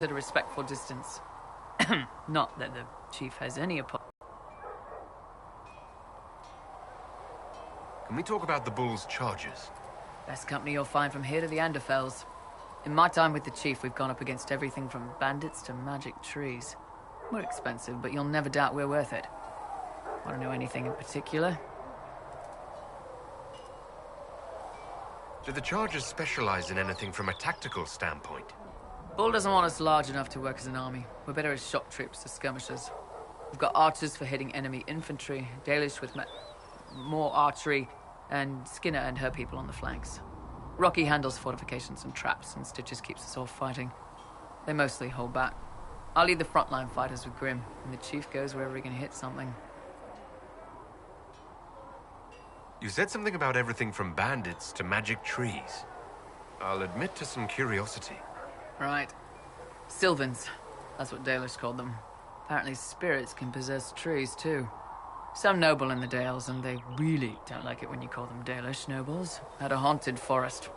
at a respectful distance. Not that the chief has any apology. Can we talk about the Bull's charges? Best company you'll find from here to the Anderfells. In my time with the chief, we've gone up against everything from bandits to magic trees. We're expensive, but you'll never doubt we're worth it. Want to know anything in particular? Do the charges specialize in anything from a tactical standpoint? Bull doesn't want us large enough to work as an army. We're better as shock troops or skirmishers. We've got archers for hitting enemy infantry, Dalish with more archery, and Skinner and her people on the flanks. Rocky handles fortifications and traps, and Stitches keeps us all fighting. They mostly hold back. I'll lead the frontline fighters with Grim, and the chief goes wherever he can hit something. You said something about everything from bandits to magic trees. I'll admit to some curiosity. Right. Sylvans. That's what Dalish called them. Apparently spirits can possess trees, too. Some noble in the Dales, and they really don't like it when you call them Dalish nobles, had a haunted forest.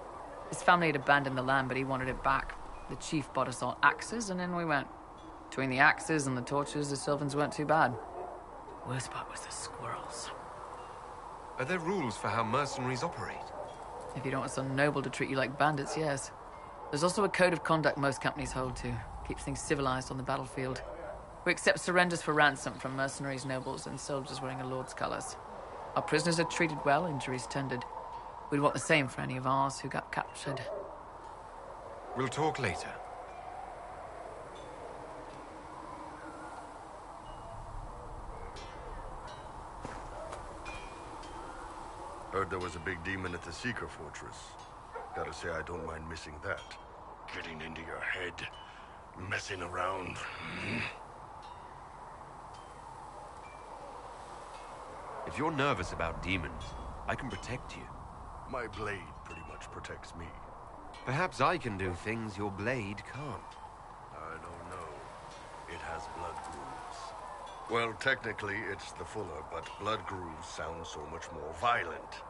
His family had abandoned the land, but he wanted it back. The chief bought us all axes, and in we went. Between the axes and the torches, the Sylvans weren't too bad. Worst part was the squirrels. Are there rules for how mercenaries operate? If you don't want some noble to treat you like bandits, yes. There's also a code of conduct most companies hold to. Keeps things civilized on the battlefield. We accept surrenders for ransom from mercenaries, nobles, and soldiers wearing a lord's colors. Our prisoners are treated well, injuries tended. We'd want the same for any of ours who got captured. We'll talk later. Heard there was a big demon at the Seeker Fortress. Gotta say, I don't mind missing that. Getting into your head, messing around. If you're nervous about demons, I can protect you. My blade pretty much protects me. Perhaps I can do things your blade can't. I don't know. It has blood grooves. Well, technically, it's the Fuller, but blood grooves sound so much more violent.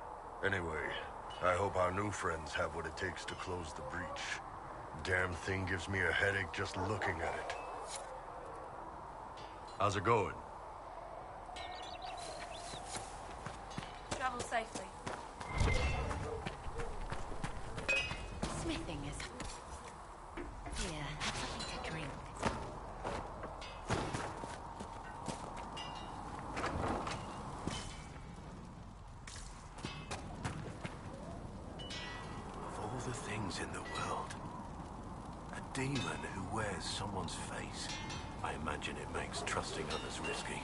Anyway, I hope our new friends have what it takes to close the breach. Damn thing gives me a headache just looking at it. How's it going? Travel safely. Smithing is... Here, have something to drink. Of all the things in the world, a demon who wears someone's face. I imagine it makes trusting others risky.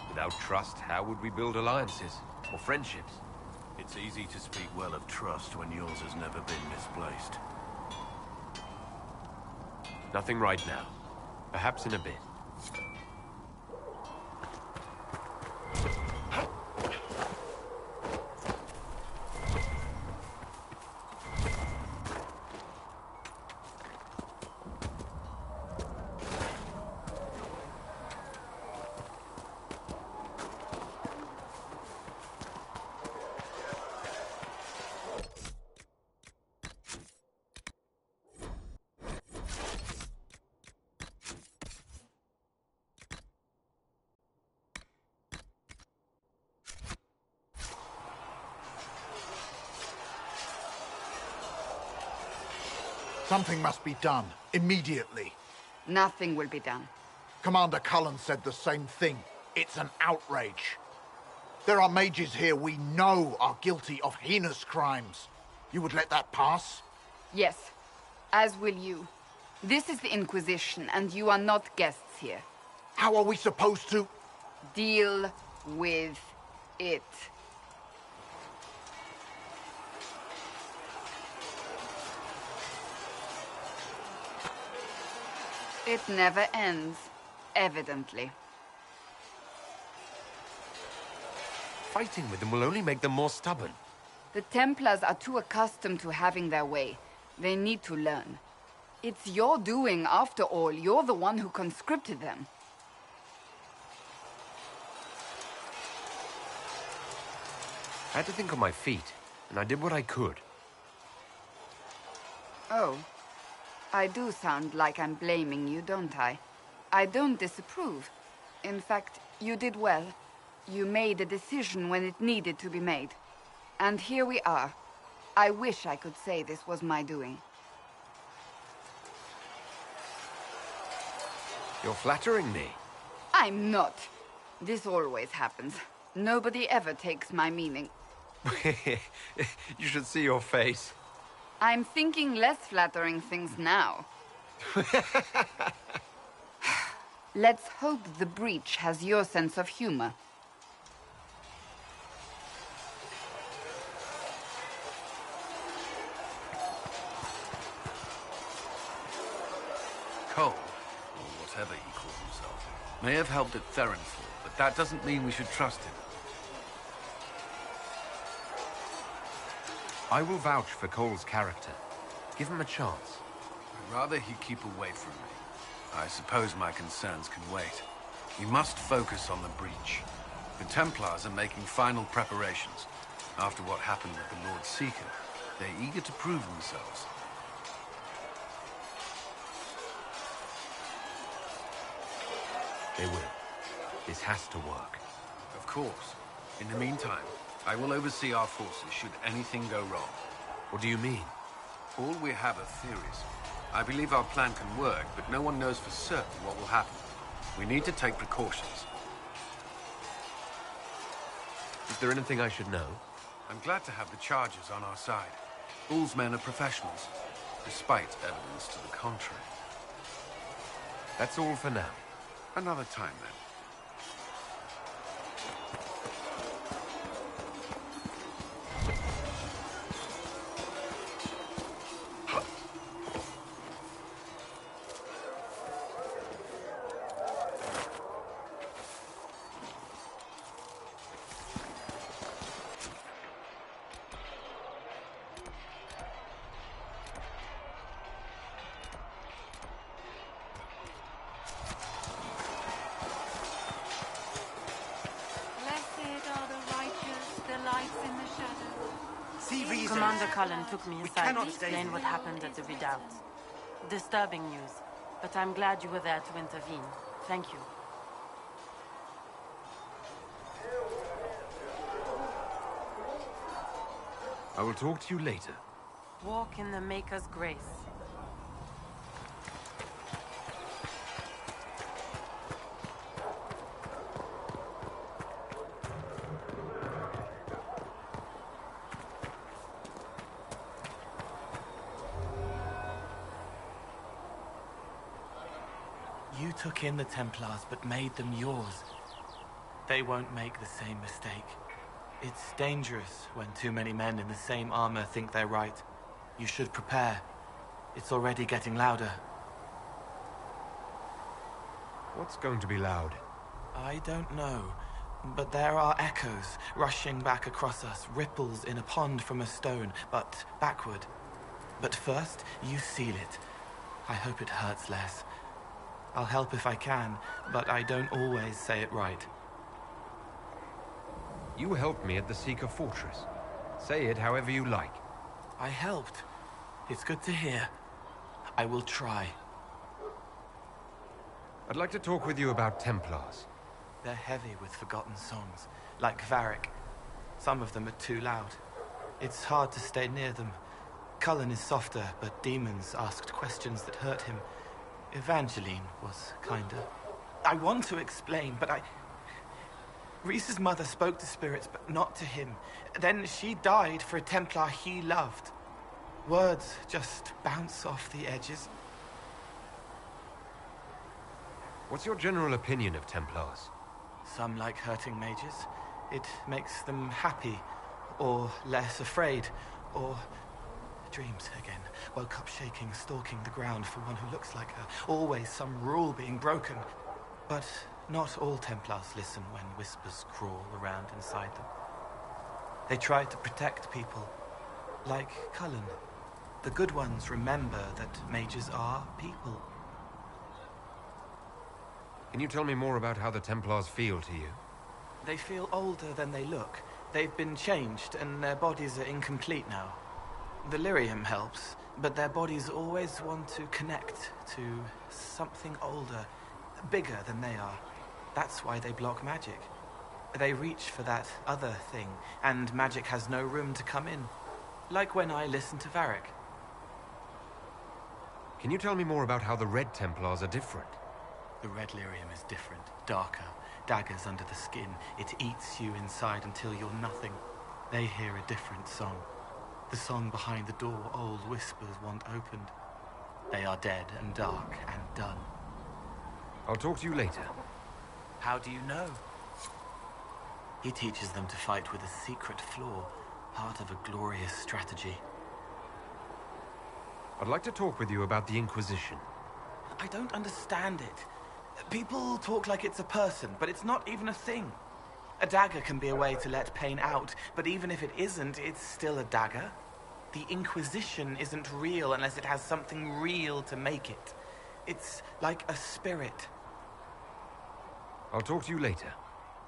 Without trust, how would we build alliances or friendships? It's easy to speak well of trust when yours has never been misplaced. Nothing right now. Perhaps in a bit. Something must be done, immediately. Nothing will be done. Commander Cullen said the same thing. It's an outrage. There are mages here we know are guilty of heinous crimes. You would let that pass? Yes, as will you. This is the Inquisition, and you are not guests here. How are we supposed to... Deal with it. It never ends, evidently. Fighting with them will only make them more stubborn. The Templars are too accustomed to having their way. They need to learn. It's your doing, after all. You're the one who conscripted them. I had to think on my feet, and I did what I could. Oh. I do sound like I'm blaming you, don't I? I don't disapprove. In fact, you did well. You made a decision when it needed to be made. And here we are. I wish I could say this was my doing. You're flattering me. I'm not. This always happens. Nobody ever takes my meaning. You should see your face. I'm thinking less flattering things now. Let's hope the breach has your sense of humor. Cole, or whatever he calls himself, may have helped at Theronfall, but that doesn't mean we should trust him. I will vouch for Cole's character. Give him a chance. I'd rather he keep away from me. I suppose my concerns can wait. We must focus on the breach. The Templars are making final preparations. After what happened with the Lord Seeker, they're eager to prove themselves. They will. This has to work. Of course. In the meantime, I will oversee our forces should anything go wrong. What do you mean? All we have are theories. I believe our plan can work, but no one knows for certain what will happen. We need to take precautions. Is there anything I should know? I'm glad to have the Chargers on our side. Bull's men are professionals, despite evidence to the contrary. That's all for now. Another time, then. Commander Cullen took me aside to explain what happened at the redoubt. Disturbing news, but I'm glad you were there to intervene. Thank you. I will talk to you later. Walk in the Maker's grace. You took in the Templars, but made them yours. They won't make the same mistake. It's dangerous when too many men in the same armor think they're right. You should prepare. It's already getting louder. What's going to be loud? I don't know, but there are echoes rushing back across us, ripples in a pond from a stone, but backward. But first, you seal it. I hope it hurts less. I'll help if I can, but I don't always say it right. You helped me at the Seeker Fortress. Say it however you like. I helped. It's good to hear. I will try. I'd like to talk with you about Templars. They're heavy with forgotten songs, like Varric. Some of them are too loud. It's hard to stay near them. Cullen is softer, but demons asked questions that hurt him. Evangeline was kinder. I want to explain, but Reese's mother spoke to spirits, but not to him. Then she died for a Templar he loved. Words just bounce off the edges. What's your general opinion of Templars? Some like hurting mages. It makes them happy, or less afraid, or... dreams again. Woke up shaking, stalking the ground for one who looks like her. Always some rule being broken. But not all Templars listen when whispers crawl around inside them. They try to protect people, like Cullen. The good ones remember that mages are people. Can you tell me more about how the Templars feel to you? They feel older than they look. They've been changed, and their bodies are incomplete now. The lyrium helps, but their bodies always want to connect to something older, bigger than they are. That's why they block magic. They reach for that other thing, and magic has no room to come in. Like when I listen to Varric. Can you tell me more about how the Red Templars are different? The red lyrium is different, darker, daggers under the skin. It eats you inside until you're nothing. They hear a different song. The song behind the door old whispers want opened. They are dead and dark and done. I'll talk to you later. How do you know? He teaches them to fight with a secret flaw, part of a glorious strategy. I'd like to talk with you about the Inquisition. I don't understand it. People talk like it's a person, but it's not even a thing. A dagger can be a way to let pain out, but even if it isn't, it's still a dagger. The Inquisition isn't real unless it has something real to make it. It's like a spirit. I'll talk to you later.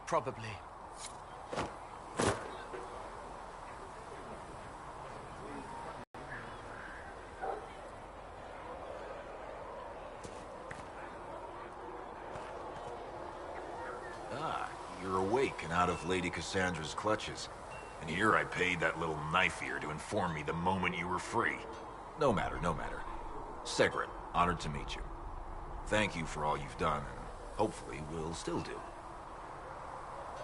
Probably. You're awake and out of Lady Cassandra's clutches. And here I paid that little knife-ear to inform me the moment you were free. No matter, no matter. Segret, honored to meet you. Thank you for all you've done, and hopefully will still do.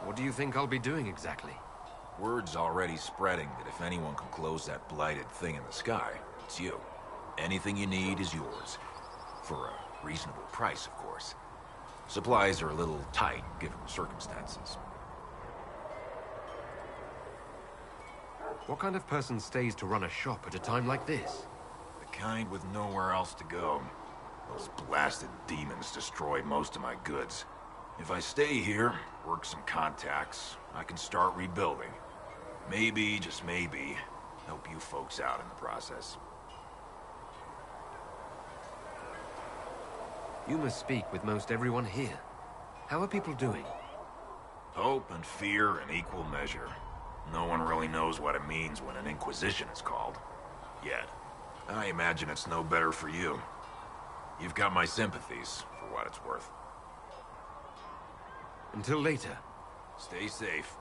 What do you think I'll be doing exactly? Word's already spreading that if anyone can close that blighted thing in the sky, it's you. Anything you need is yours. For a reasonable price, of course. Supplies are a little tight, given the circumstances. What kind of person stays to run a shop at a time like this? The kind with nowhere else to go. Those blasted demons destroy most of my goods. If I stay here, work some contacts, I can start rebuilding. Maybe, just maybe, help you folks out in the process. You must speak with most everyone here. How are people doing? Hope and fear in equal measure. No one really knows what it means when an Inquisition is called. Yet. I imagine it's no better for you. You've got my sympathies, for what it's worth. Until later. Stay safe.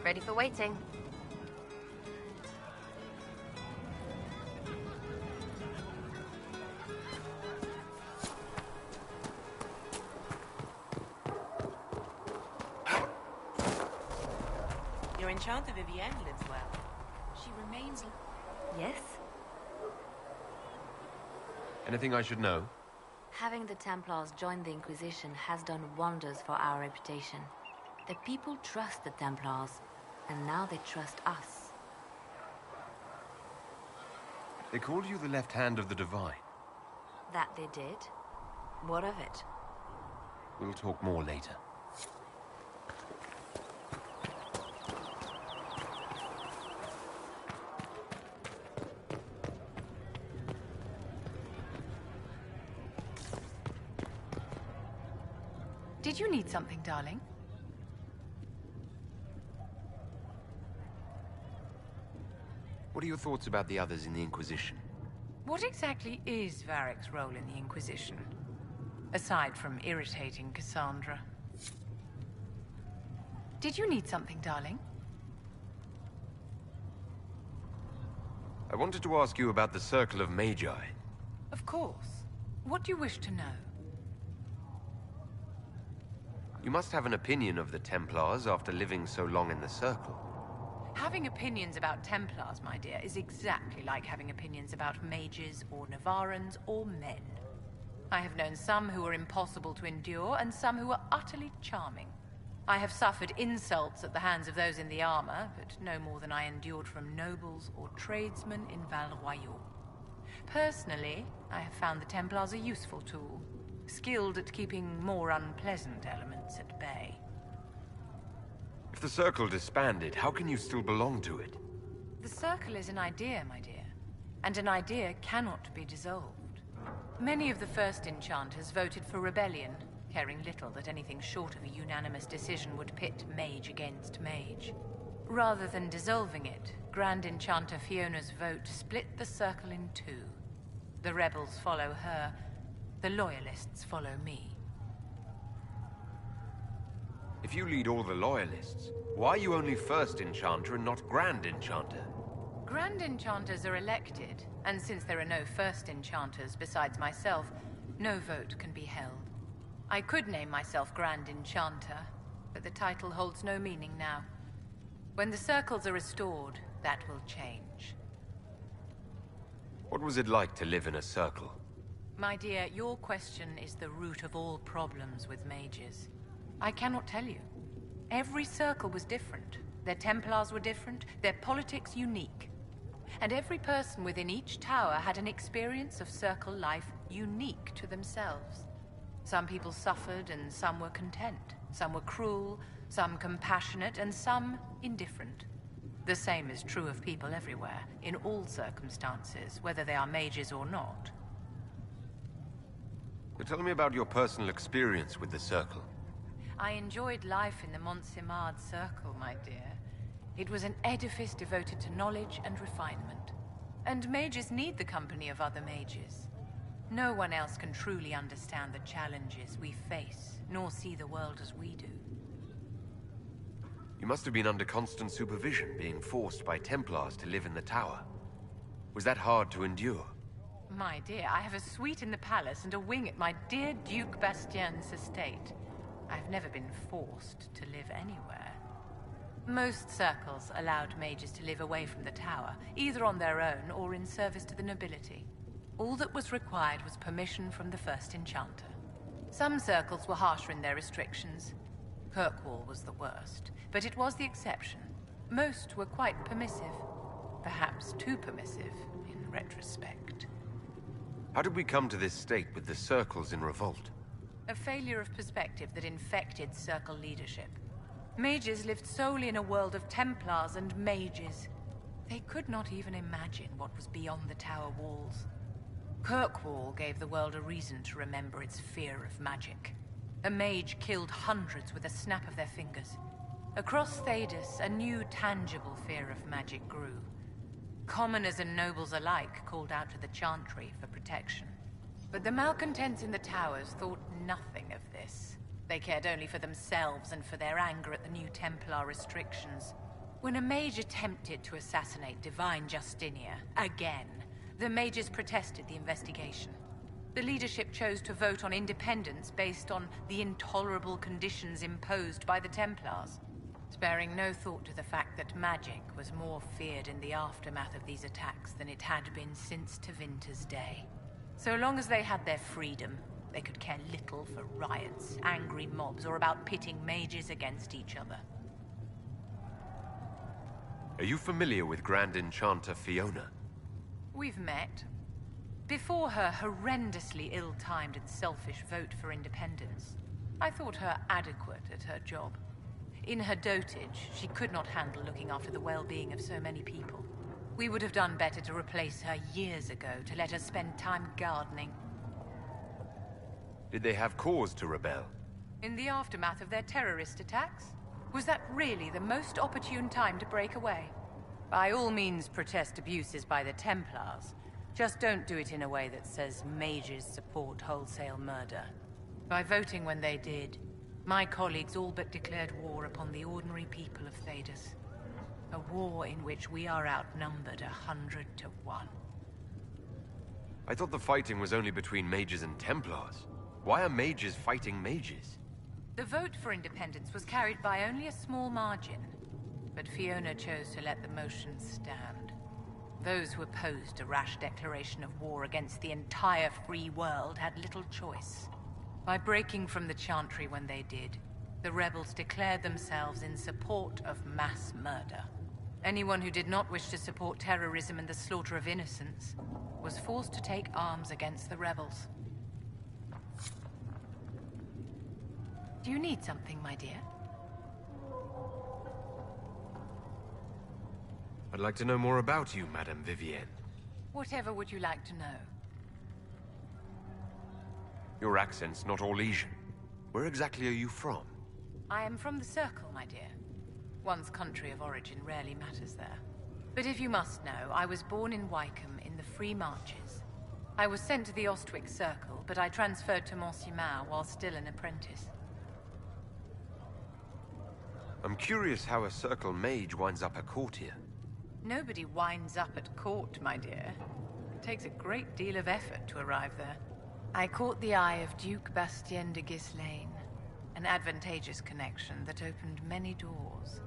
Ready for waiting. Your enchanter Vivienne lives well. She remains... Yes? Anything I should know? Having the Templars join the Inquisition has done wonders for our reputation. The people trust the Templars, and now they trust us. They called you the left hand of the Divine. That they did? What of it? We'll talk more later. Did you need something, darling? What are your thoughts about the others in the Inquisition? What exactly is Varric's role in the Inquisition? Aside from irritating Cassandra. Did you need something, darling? I wanted to ask you about the Circle of Magi. Of course. What do you wish to know? You must have an opinion of the Templars after living so long in the Circle. Having opinions about Templars, my dear, is exactly like having opinions about mages or Navarrans or men. I have known some who were impossible to endure and some who were utterly charming. I have suffered insults at the hands of those in the armor, but no more than I endured from nobles or tradesmen in Val Royal. Personally, I have found the Templars a useful tool, skilled at keeping more unpleasant elements at bay. If the Circle disbanded, how can you still belong to it? The Circle is an idea, my dear. And an idea cannot be dissolved. Many of the first enchanters voted for rebellion, caring little that anything short of a unanimous decision would pit mage against mage. Rather than dissolving it, Grand Enchanter Fiona's vote split the Circle in two. The rebels follow her, the loyalists follow me. If you lead all the loyalists, why are you only First Enchanter and not Grand Enchanter? Grand Enchanters are elected, and since there are no First Enchanters besides myself, no vote can be held. I could name myself Grand Enchanter, but the title holds no meaning now. When the circles are restored, that will change. What was it like to live in a circle? My dear, your question is the root of all problems with mages. I cannot tell you. Every circle was different. Their Templars were different, their politics unique. And every person within each tower had an experience of circle life unique to themselves. Some people suffered and some were content. Some were cruel, some compassionate, and some indifferent. The same is true of people everywhere, in all circumstances, whether they are mages or not. So tell me about your personal experience with the Circle. I enjoyed life in the Montsimard Circle, my dear. It was an edifice devoted to knowledge and refinement. And mages need the company of other mages. No one else can truly understand the challenges we face, nor see the world as we do. You must have been under constant supervision, being forced by Templars to live in the tower. Was that hard to endure? My dear, I have a suite in the palace and a wing at my dear Duke Bastien's estate. I've never been forced to live anywhere. Most circles allowed mages to live away from the tower, either on their own or in service to the nobility. All that was required was permission from the First Enchanter. Some circles were harsher in their restrictions. Kirkwall was the worst, but it was the exception. Most were quite permissive. Perhaps too permissive, in retrospect. How did we come to this state with the circles in revolt? A failure of perspective that infected Circle leadership. Mages lived solely in a world of Templars and mages. They could not even imagine what was beyond the tower walls. Kirkwall gave the world a reason to remember its fear of magic. A mage killed hundreds with a snap of their fingers. Across Thedas, a new tangible fear of magic grew. Commoners and nobles alike called out to the Chantry for protection. But the malcontents in the towers thought nothing of this. They cared only for themselves and for their anger at the new Templar restrictions. When a mage attempted to assassinate Divine Justinia, again, the mages protested the investigation. The leadership chose to vote on independence based on the intolerable conditions imposed by the Templars, sparing no thought to the fact that magic was more feared in the aftermath of these attacks than it had been since Tevinter's day. So long as they had their freedom, they could care little for riots, angry mobs, or about pitting mages against each other. Are you familiar with Grand Enchanter Fiona? We've met. Before her horrendously ill-timed and selfish vote for independence, I thought her adequate at her job. In her dotage, she could not handle looking after the well-being of so many people. We would have done better to replace her years ago, to let her spend time gardening. Did they have cause to rebel? In the aftermath of their terrorist attacks? Was that really the most opportune time to break away? By all means, protest abuses by the Templars. Just don't do it in a way that says mages support wholesale murder. By voting when they did, my colleagues all but declared war upon the ordinary people of Thedas. A war in which we are outnumbered 100 to 1. I thought the fighting was only between mages and Templars. Why are mages fighting mages? The vote for independence was carried by only a small margin, but Fiona chose to let the motion stand. Those who opposed a rash declaration of war against the entire free world had little choice. By breaking from the Chantry when they did, the rebels declared themselves in support of mass murder. Anyone who did not wish to support terrorism and the slaughter of innocents was forced to take arms against the rebels. Do you need something, my dear? I'd like to know more about you, Madame Vivienne. Whatever would you like to know? Your accent's not Orlesian. Where exactly are you from? I am from the Circle, my dear. One's country of origin rarely matters there. But if you must know, I was born in Wycombe in the Free Marches. I was sent to the Ostwick Circle, but I transferred to Mont-Simar while still an apprentice. I'm curious how a Circle mage winds up at court here. Nobody winds up at court, my dear. It takes a great deal of effort to arrive there. I caught the eye of Duke Bastien de Ghislaine, an advantageous connection that opened many doors.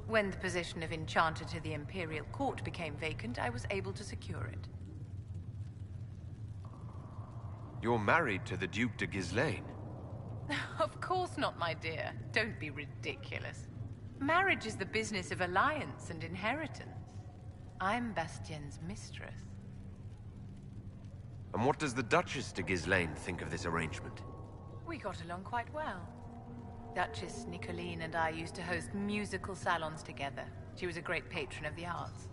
When the position of Enchanter to the Imperial Court became vacant, I was able to secure it. You're married to the Duke de Ghislaine? Of course not, my dear. Don't be ridiculous. Marriage is the business of alliance and inheritance. I'm Bastien's mistress. And what does the Duchess de Ghislaine think of this arrangement? We got along quite well. Duchess Nicoline and I used to host musical salons together. She was a great patron of the arts.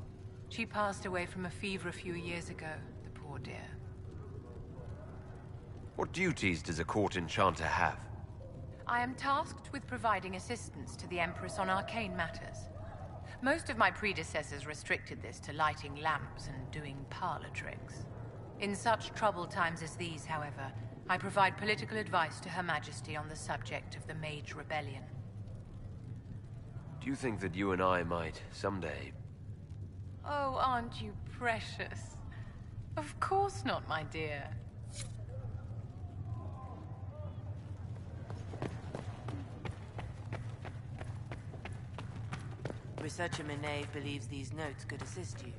She passed away from a fever a few years ago, the poor dear. What duties does a court enchanter have? I am tasked with providing assistance to the Empress on arcane matters. Most of my predecessors restricted this to lighting lamps and doing parlor tricks. In such troubled times as these, however, I provide political advice to Her Majesty on the subject of the Mage Rebellion. Do you think that you and I might, someday... Oh, aren't you precious? Of course not, my dear. Researcher Menave believes these notes could assist you.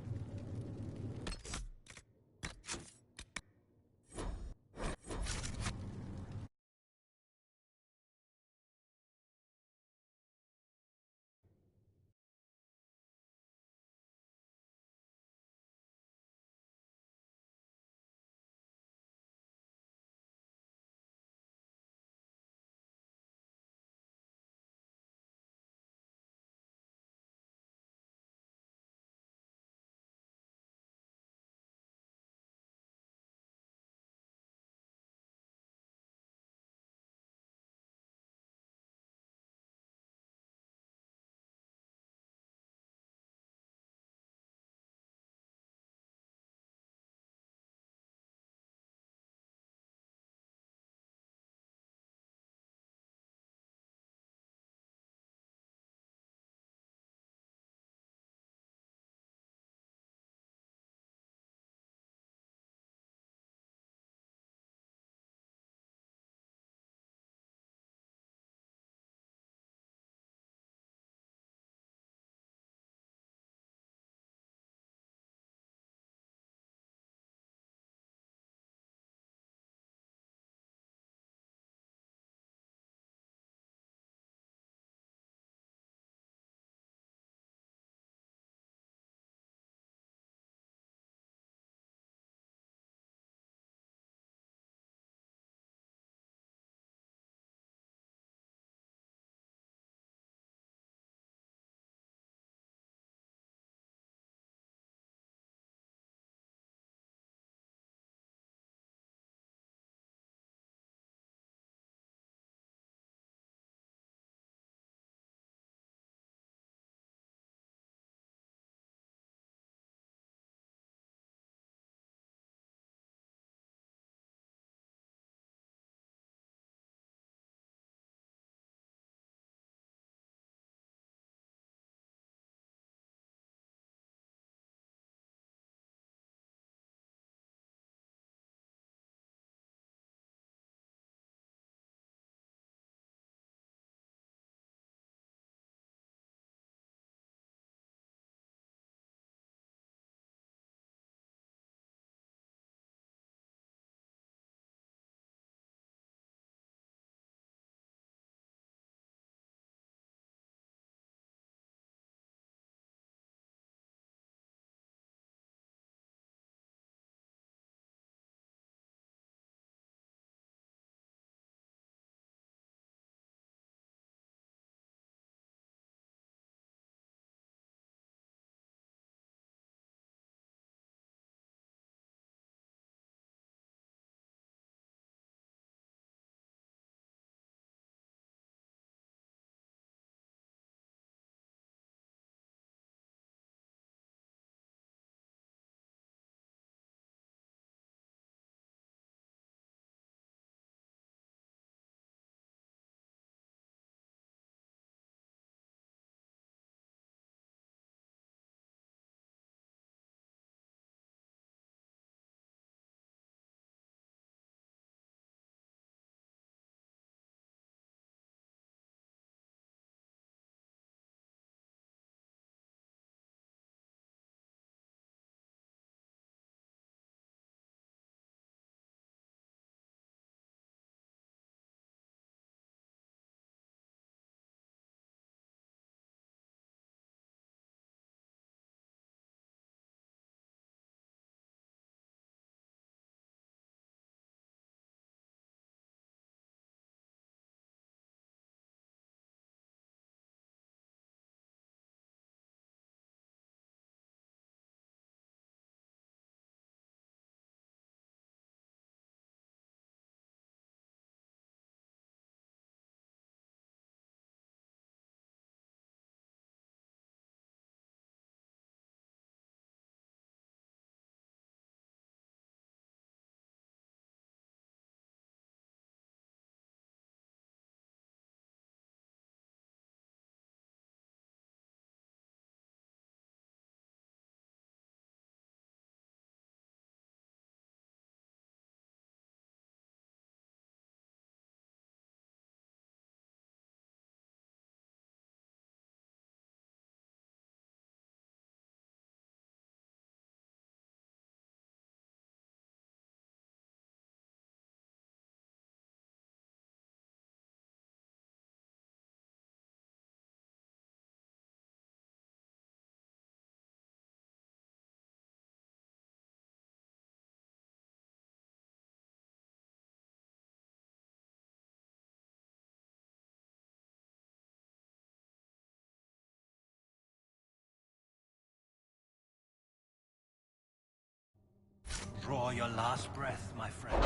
draw your last breath, my friend.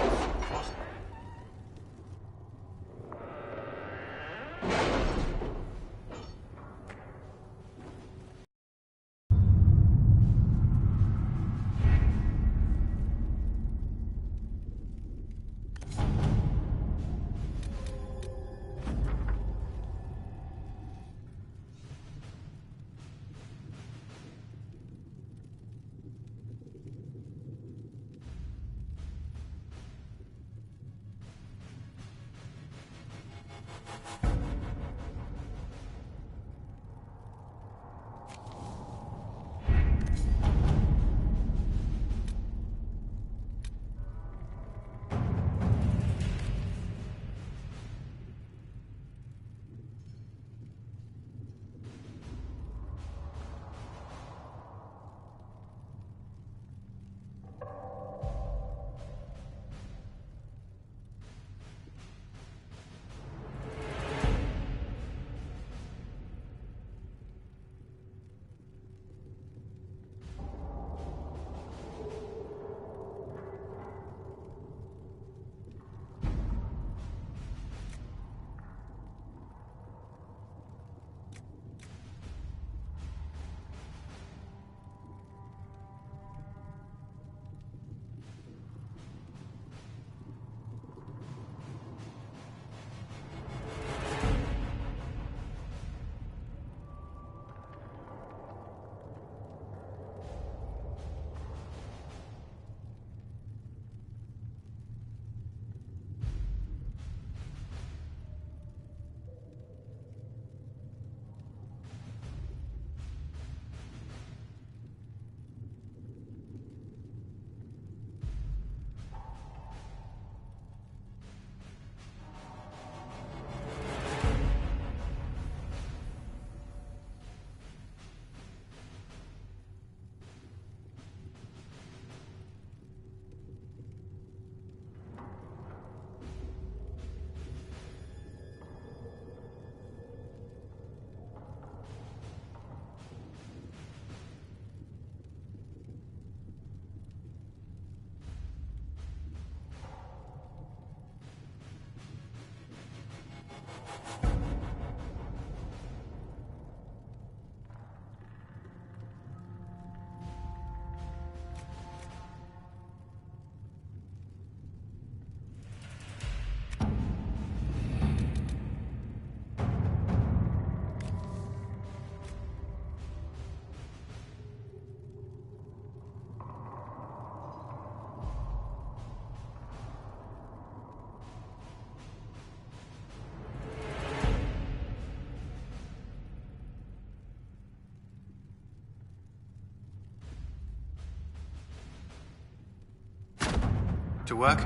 To work?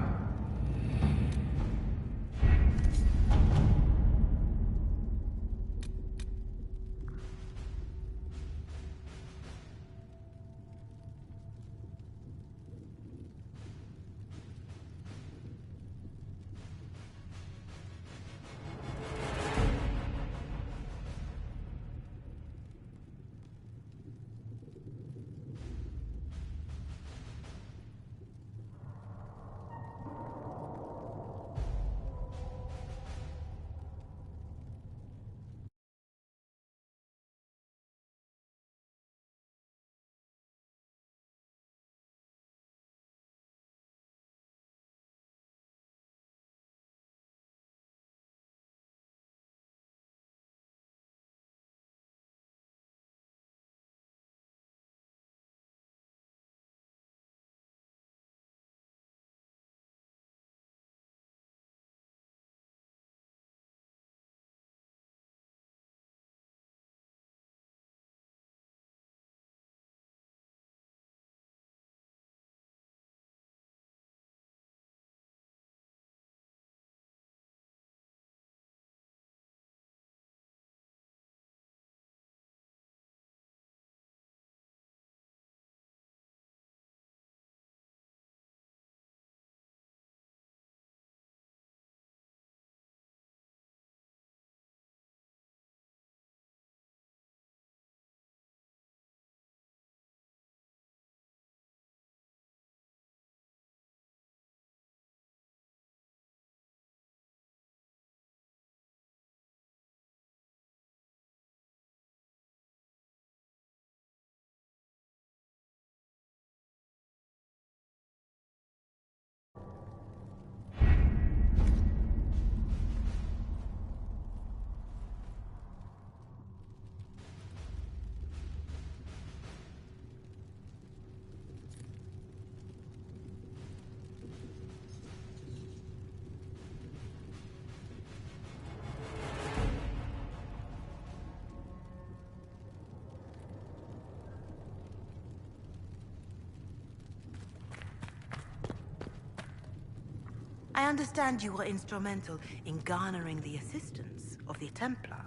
I understand you were instrumental in garnering the assistance of the Templars.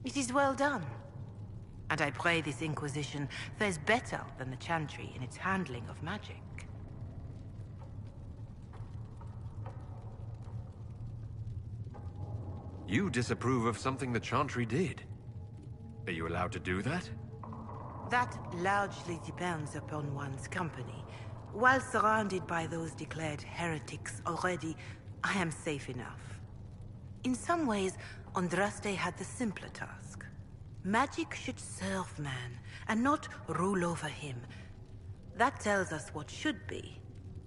It is well done. And I pray this Inquisition fares better than the Chantry in its handling of magic. You disapprove of something the Chantry did. Are you allowed to do that? That largely depends upon one's company. While surrounded by those declared heretics already, I am safe enough. In some ways, Andraste had the simpler task. Magic should serve man, and not rule over him. That tells us what should be,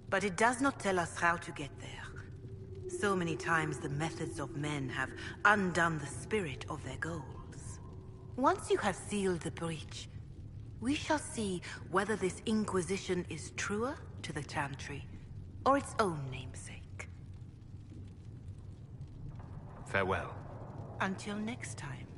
but it does not tell us how to get there. So many times the methods of men have undone the spirit of their goals. Once you have sealed the breach, we shall see whether this Inquisition is truer to the Chantry, or its own namesake. Farewell. Until next time.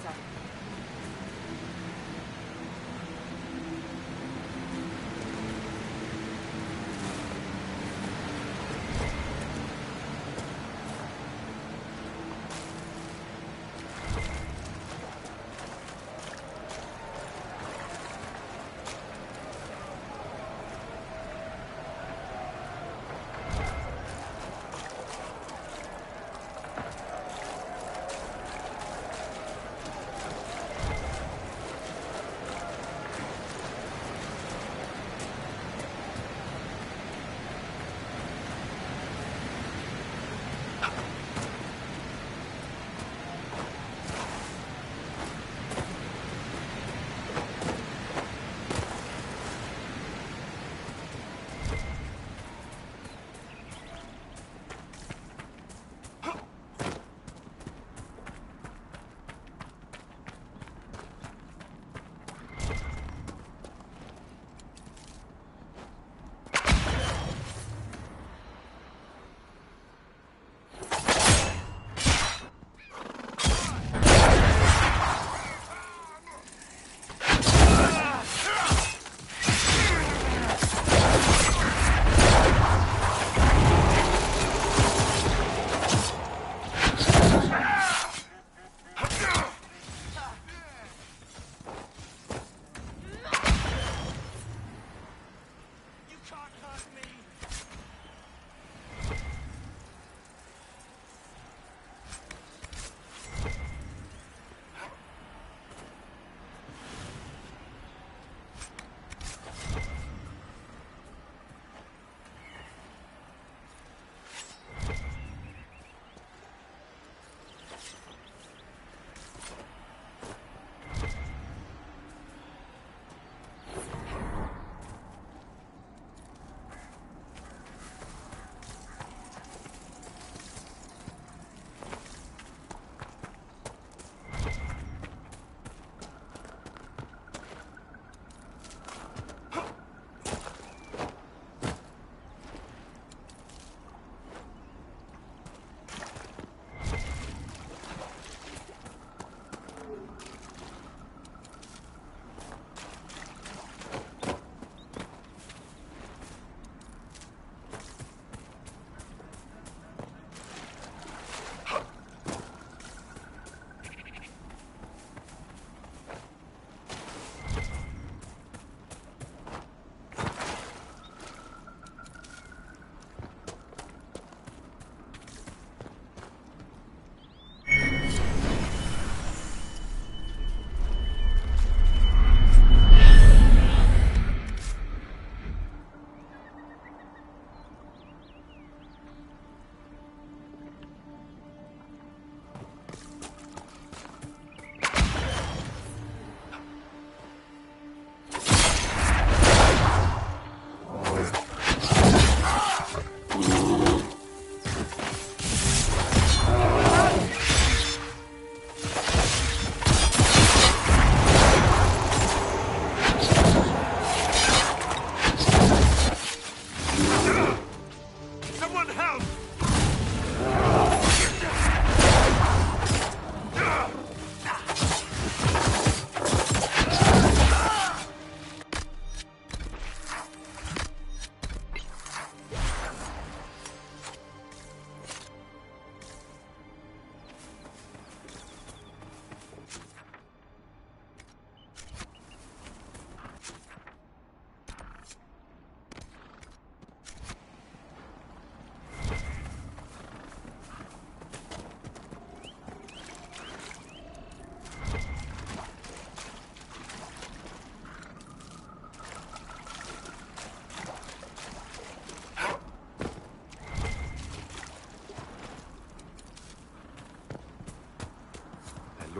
sir.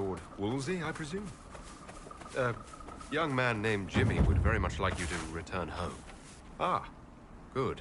Lord Woolsey, I presume? A young man named Jimmy would very much like you to return home. Ah, good.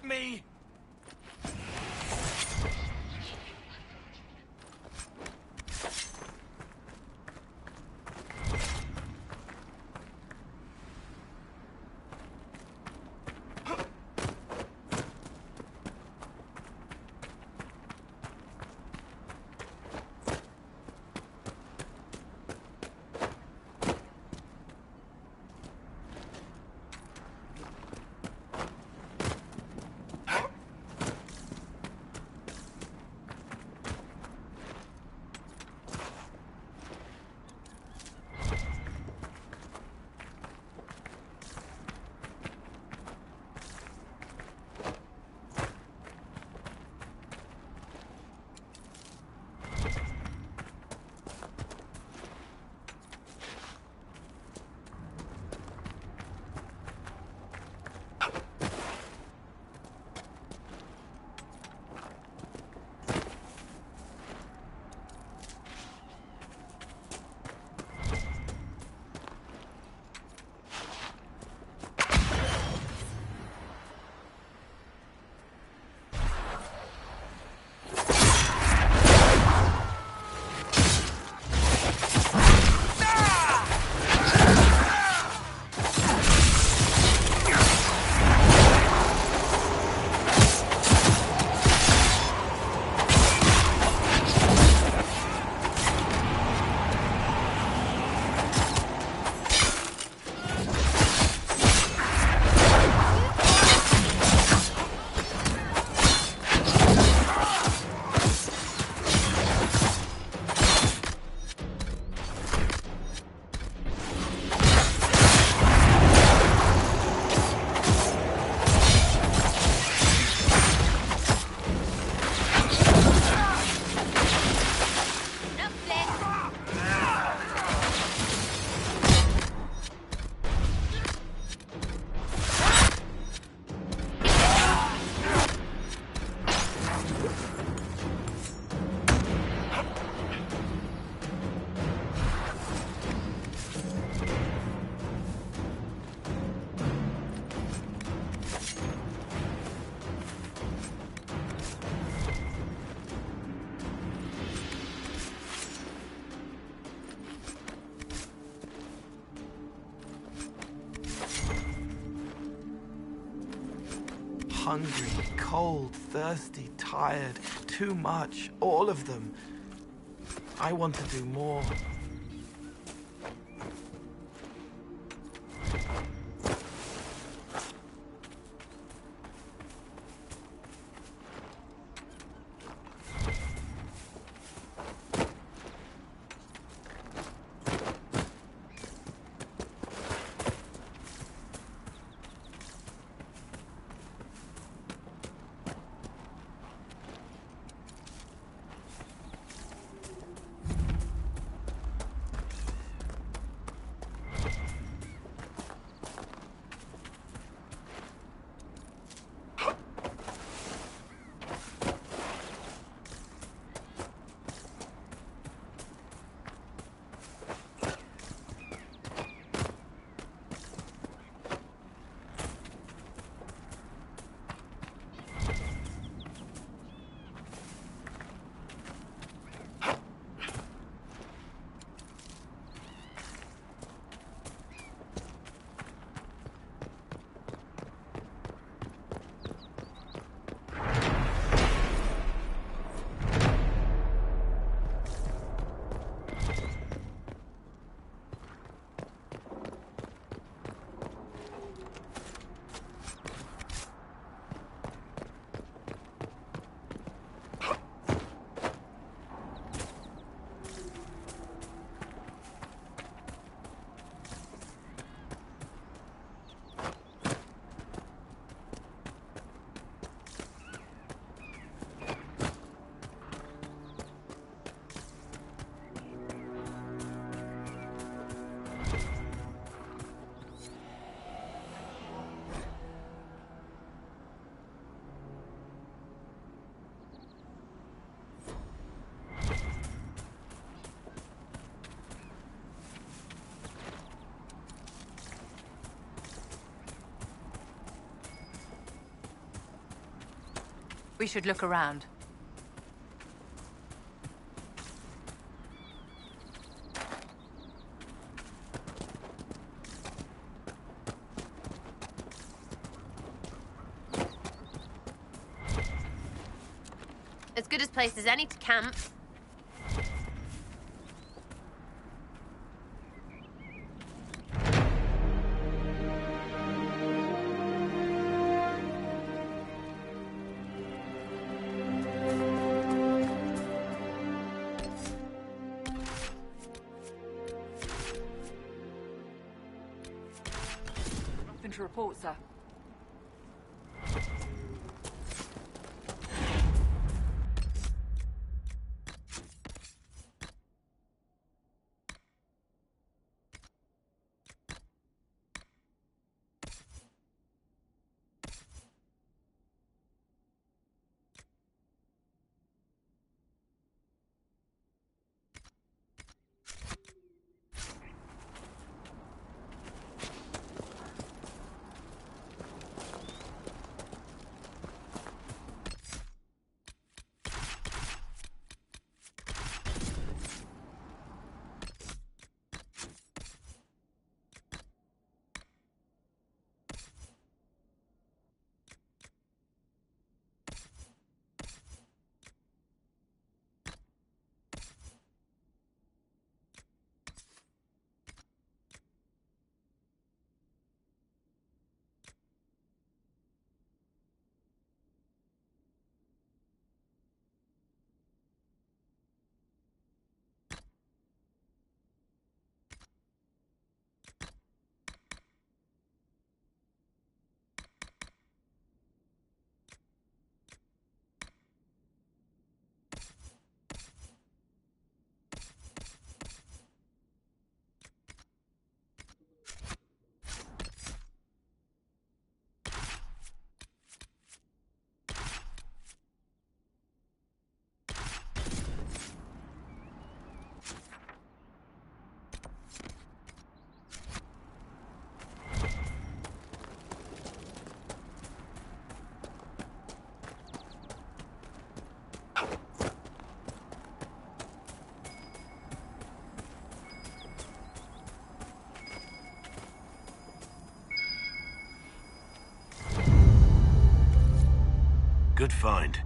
me! Hungry, cold, thirsty, tired, too much, all of them. I want to do more. We should look around. As good a place as any to camp. Nothing to report, sir. Good find.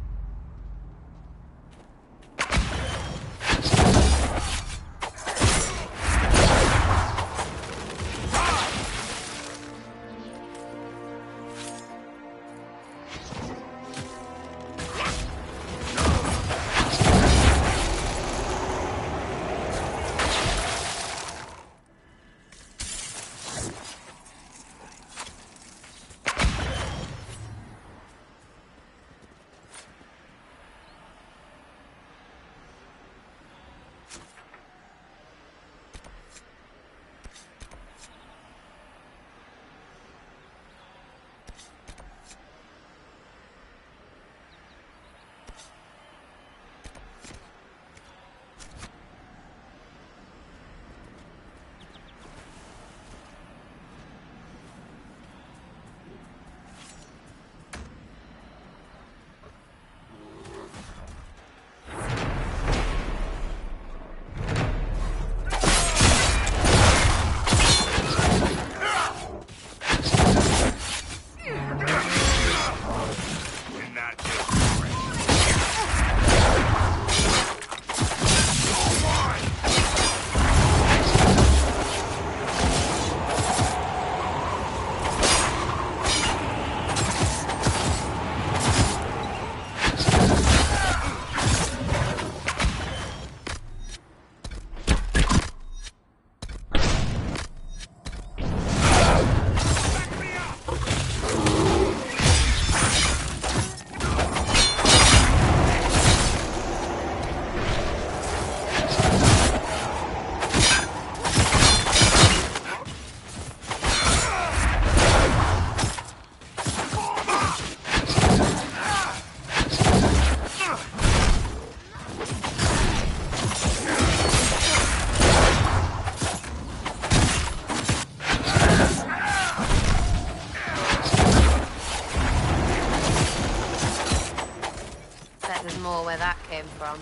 came from.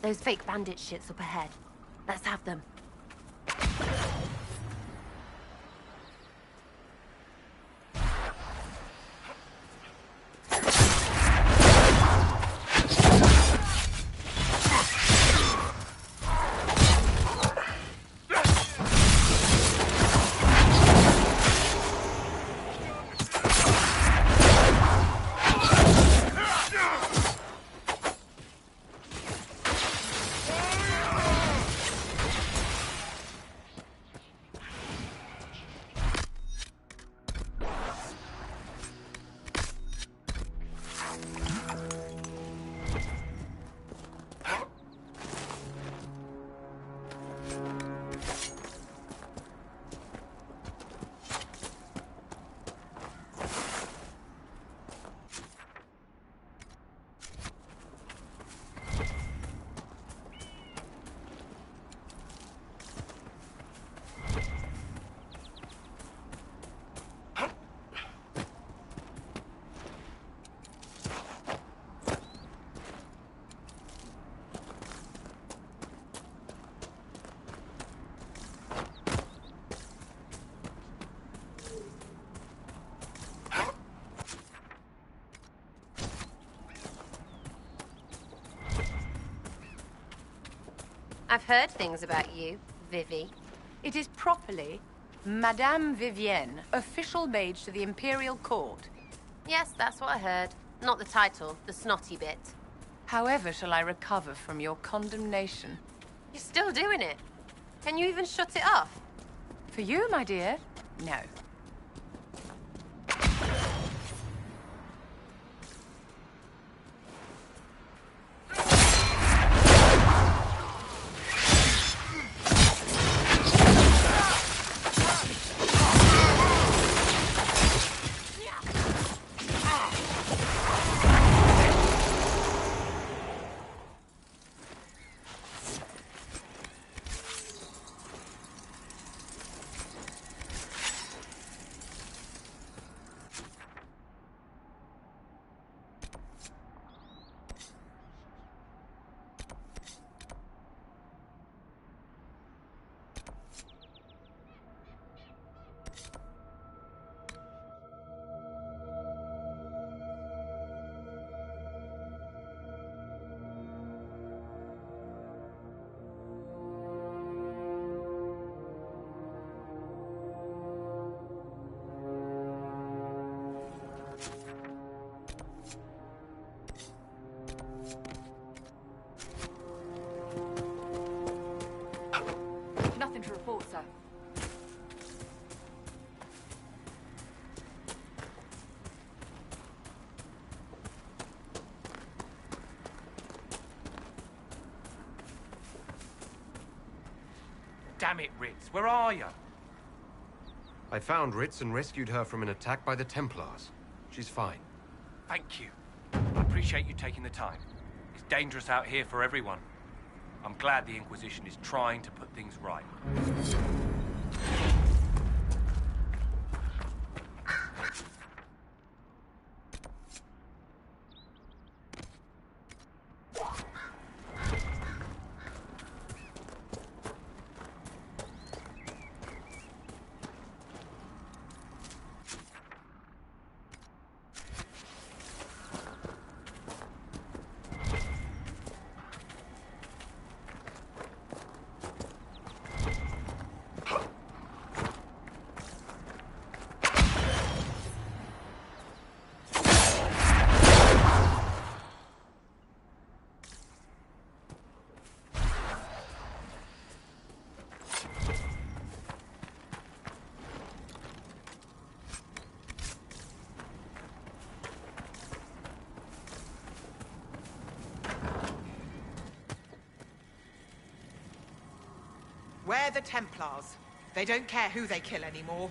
Those fake bandit shits up ahead. Let's have them. I've heard things about you, Vivi. It is properly Madame Vivienne, official mage to the Imperial Court. Yes, that's what I heard. Not the title, the snotty bit. However shall I recover from your condemnation? You're still doing it. Can you even shut it off? For you, my dear, no. Nothing to report, sir. Damn it, Ritz, where are you? I found Ritz and rescued her from an attack by the Templars. She's fine. Thank you. I appreciate you taking the time. It's dangerous out here for everyone. I'm glad the Inquisition is trying to put things right. We're the Templars. They don't care who they kill anymore.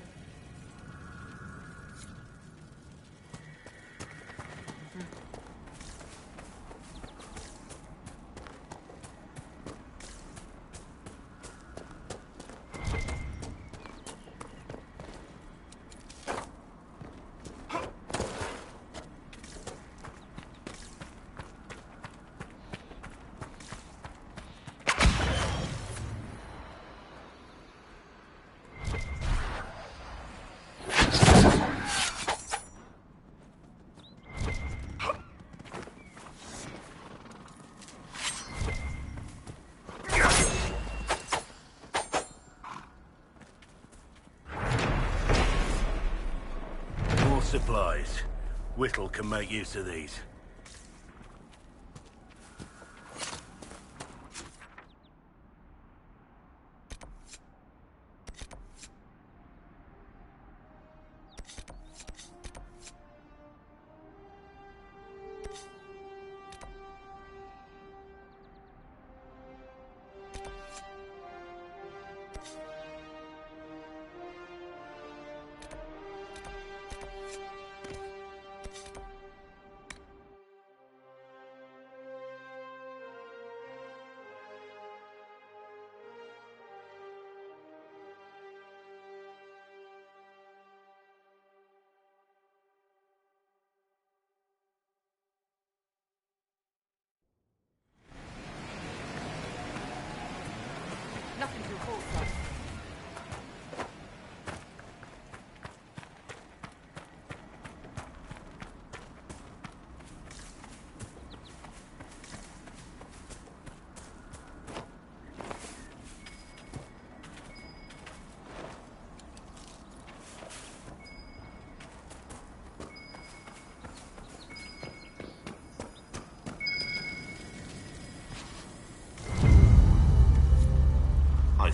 Supplies. Whittle can make use of these.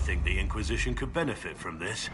think the Inquisition could benefit from this.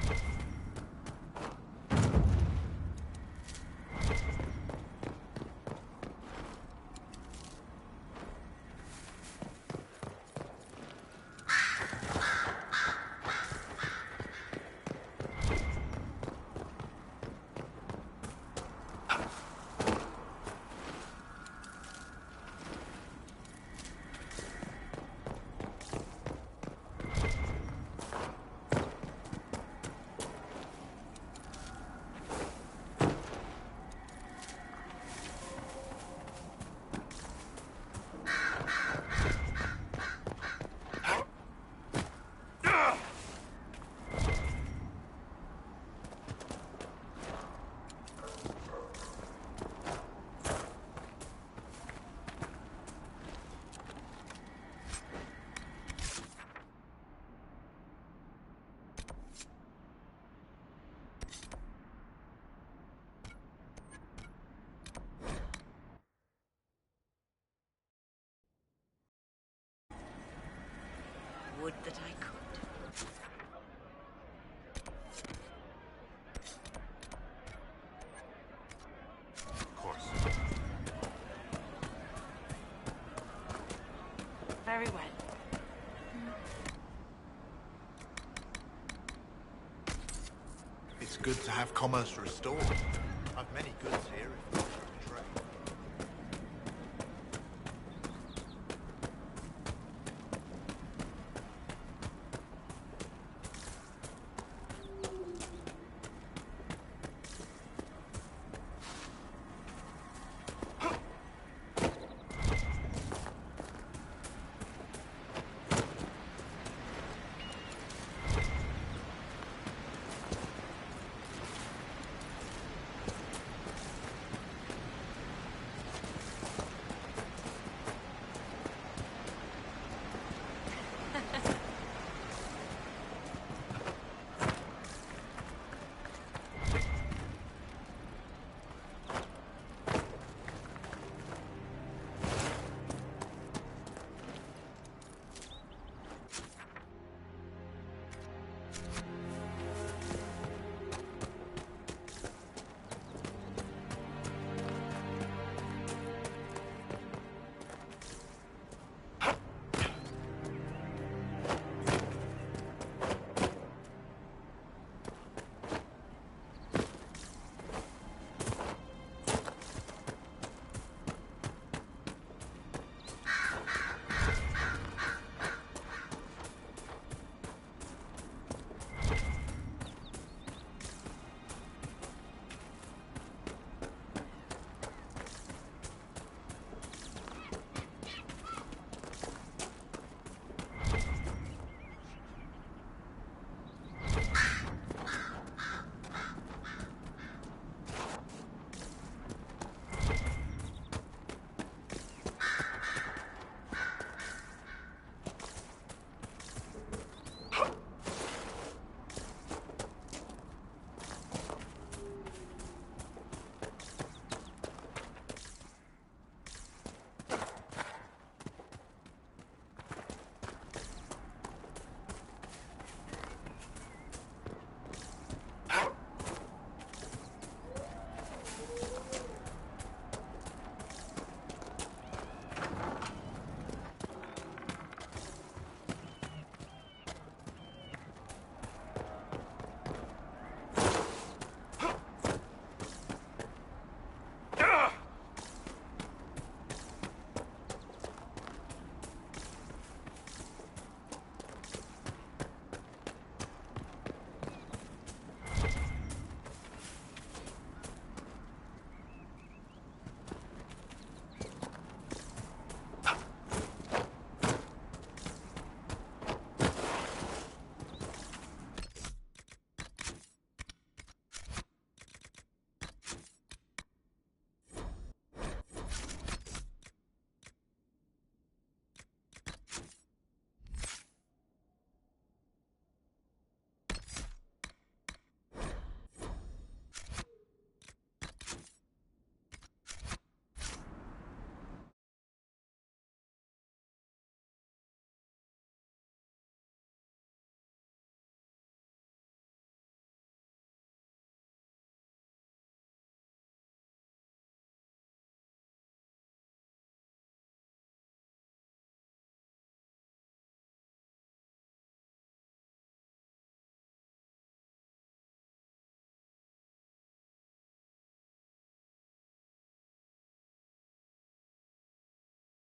Would that I could. Of course. Very well. It's good to have commerce restored. I've many goods here.